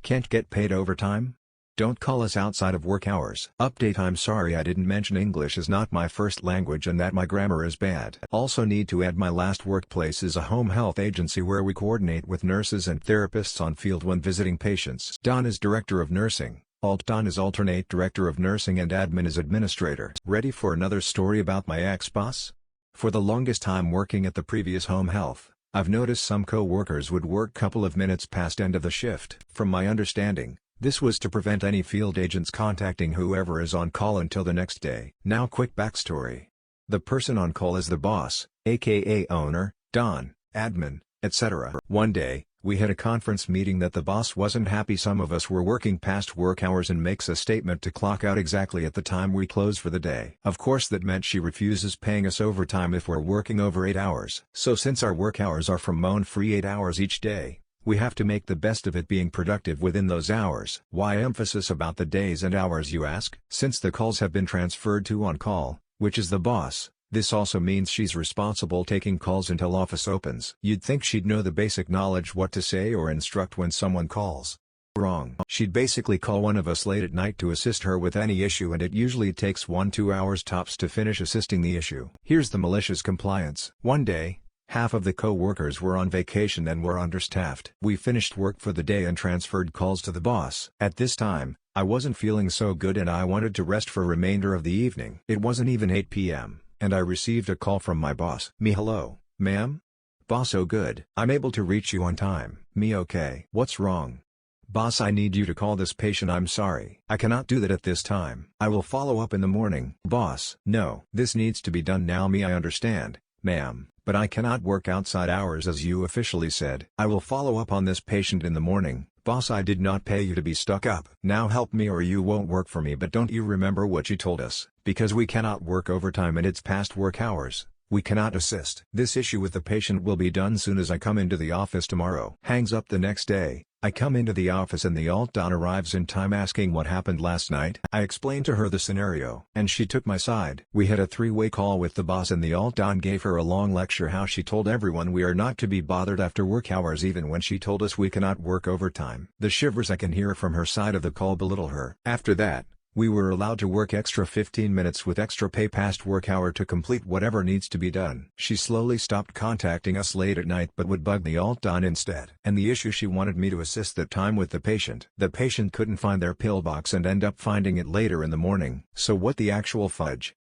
Can't get paid overtime? Don't call us outside of work hours. Update: I'm sorry I didn't mention English is not my first language and that my grammar is bad. Also need to add my last workplace is a home health agency where we coordinate with nurses and therapists on field when visiting patients. Don is Director of Nursing. Don is alternate Director of Nursing and Admin is Administrator. Ready for another story about my ex-boss? For the longest time working at the previous home health, I've noticed some co-workers would work couple of minutes past end of the shift. From my understanding, this was to prevent any field agents contacting whoever is on call until the next day. Now quick backstory. The person on call is the boss, aka owner, Don, admin, etc. One day, we had a conference meeting that the boss wasn't happy some of us were working past work hours and makes a statement to clock out exactly at the time we close for the day. Of course that meant she refuses paying us overtime if we're working over 8 hours. So since our work hours are from moan free 8 hours each day, we have to make the best of it being productive within those hours. Why emphasis about the days and hours, you ask? Since the calls have been transferred to on-call, which is the boss, this also means she's responsible taking calls until office opens. You'd think she'd know the basic knowledge what to say or instruct when someone calls. Wrong. She'd basically call one of us late at night to assist her with any issue and it usually takes 1-2 hours tops to finish assisting the issue. Here's the malicious compliance. One day, half of the co-workers were on vacation and were understaffed. We finished work for the day and transferred calls to the boss. At this time, I wasn't feeling so good and I wanted to rest for remainder of the evening. It wasn't even 8 p.m. and I received a call from my boss. Me: hello, ma'am? Boss: oh good. I'm able to reach you on time. Me: okay. What's wrong? Boss: I need you to call this patient. I'm sorry. I cannot do that at this time. I will follow up in the morning. Boss: no. This needs to be done now. Me: I understand, ma'am, but I cannot work outside hours as you officially said. I will follow up on this patient in the morning. Boss: I did not pay you to be stuck up. Now help me or you won't work for me. But don't you remember what you told us? Because we cannot work overtime and it's past work hours, we cannot assist. This issue with the patient will be done soon as I come into the office tomorrow. Hangs up. The next day, I come into the office and the Don arrives in time asking what happened last night. I explained to her the scenario and she took my side. We had a three-way call with the boss and the Don gave her a long lecture how she told everyone we are not to be bothered after work hours even when she told us we cannot work overtime. The shivers I can hear from her side of the call belittle her. After that, we were allowed to work extra 15 minutes with extra pay past work hour to complete whatever needs to be done. She slowly stopped contacting us late at night but would bug the Don instead. And the issue, she wanted me to assist that time with the patient. The patient couldn't find their pillbox and end up finding it later in the morning. So what the actual fudge?